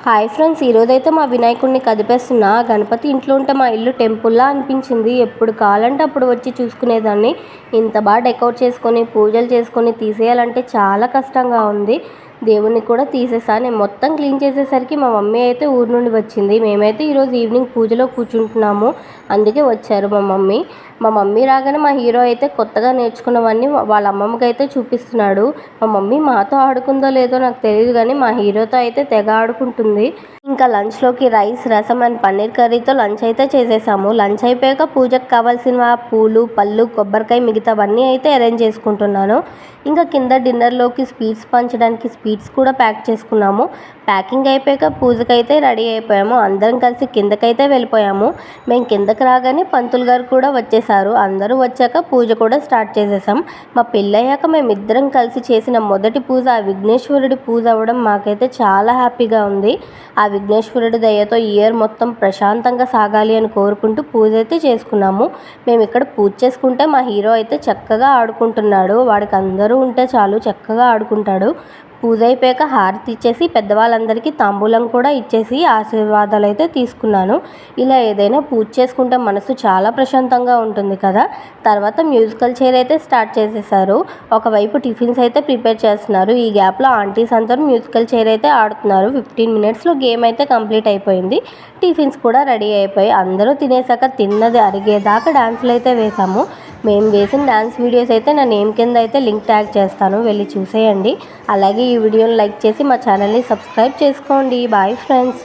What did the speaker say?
Hi friends, ఈరోజైతే మా వినాయకుడిని కదిపేస్తున్నా. గణపతి ఇంట్లో ఉంటే మా ఇల్లు టెంపుల్లా అనిపించింది. ఎప్పుడు కావాలంటే అప్పుడు వచ్చి చూసుకునేదాన్ని. ఇంత బాగా డెకరేట్ చేసుకొని పూజలు చేసుకొని తీసేయాలంటే చాలా కష్టంగా ఉంది. దేవుణ్ణి కూడా తీసేసా. నేను మొత్తం క్లీన్ చేసేసరికి మా మమ్మీ అయితే ఊరు నుండి వచ్చింది. మేమైతే ఈరోజు ఈవినింగ్ పూజలో కూర్చుంటున్నాము, అందుకే వచ్చారు మా మమ్మీ రాగానే మా హీరో అయితే కొత్తగా నేర్చుకున్నవన్నీ వాళ్ళ అమ్మమ్మకి అయితే చూపిస్తున్నాడు. మా మమ్మీ మాతో ఆడుకుందో లేదో నాకు తెలియదు, కానీ మా హీరోతో అయితే తెగ ఆడుకుంటుంది. ఇంకా లంచ్లోకి రైస్, రసం అండ్ పన్నీర్ కర్రీతో లంచ్ అయితే చేసేసాము. లంచ్ అయిపోయాక పూజకు కావాల్సిన పూలు, పళ్ళు, కొబ్బరికాయ మిగతావన్నీ అయితే అరేంజ్ చేసుకుంటున్నాను. ఇంకా కింద డిన్నర్లోకి స్వీట్స్ పంచడానికి స్వీట్స్ కూడా ప్యాక్ చేసుకున్నాము. ప్యాకింగ్ అయిపోయాక పూజకైతే రెడీ అయిపోయాము. అందరం కలిసి కిందకైతే వెళ్ళిపోయాము. మేము కిందకి రాగానే పంతులు గారు కూడా వచ్చేసారు. అందరూ వచ్చాక పూజ కూడా స్టార్ట్ చేసేసాం. మా పెళ్ళయ్యాక మేమిద్దరం కలిసి చేసిన మొదటి పూజ ఆ విఘ్నేశ్వరుడి పూజ అవ్వడం మాకైతే చాలా హ్యాపీగా ఉంది. ఆ విఘ్నేశ్వరుడి దయతో ఇయర్ మొత్తం ప్రశాంతంగా సాగాలి అని కోరుకుంటూ పూజ అయితే చేసుకున్నాము. మేము ఇక్కడ పూజ చేసుకుంటే మా హీరో అయితే చక్కగా ఆడుకుంటున్నాడు. వాడికి అందరూ ఉంటే చాలు, చక్కగా ఆడుకుంటాడు. పూజ అయిపోయాక హారతి ఇచ్చేసి పెద్దవాళ్ళందరికీ తాంబూలం కూడా ఇచ్చేసి ఆశీర్వాదాలు అయితే తీసుకున్నాను. ఇలా ఏదైనా పూజ చేసుకుంటే మనసు చాలా ప్రశాంతంగా ఉంటుంది కదా. తర్వాత మ్యూజికల్ చైర్ అయితే స్టార్ట్ చేసేసారు. ఒకవైపు టిఫిన్స్ అయితే ప్రిపేర్ చేస్తున్నారు. ఈ గ్యాప్లో ఆంటీస్ అందరూ మ్యూజికల్ చైర్ అయితే ఆడుతున్నారు. 15 మినిట్స్లో గేమ్ అయితే కంప్లీట్ అయిపోయింది. టిఫిన్స్ కూడా రెడీ అయిపోయి అందరూ తినేసాక తిన్నది అరిగేదాకా డాన్సులు అయితే వేసాము. మేము వేసిన డాన్స్ వీడియోస్ అయితే నా నేమ్ కింద అయితే లింక్ ట్యాగ్ చేస్తాను, వెళ్ళి చూసేయండి. అలాగే ఈ వీడియోని లైక్ చేసి మా ఛానల్ని సబ్స్క్రైబ్ చేసుకోండి. Bye friends.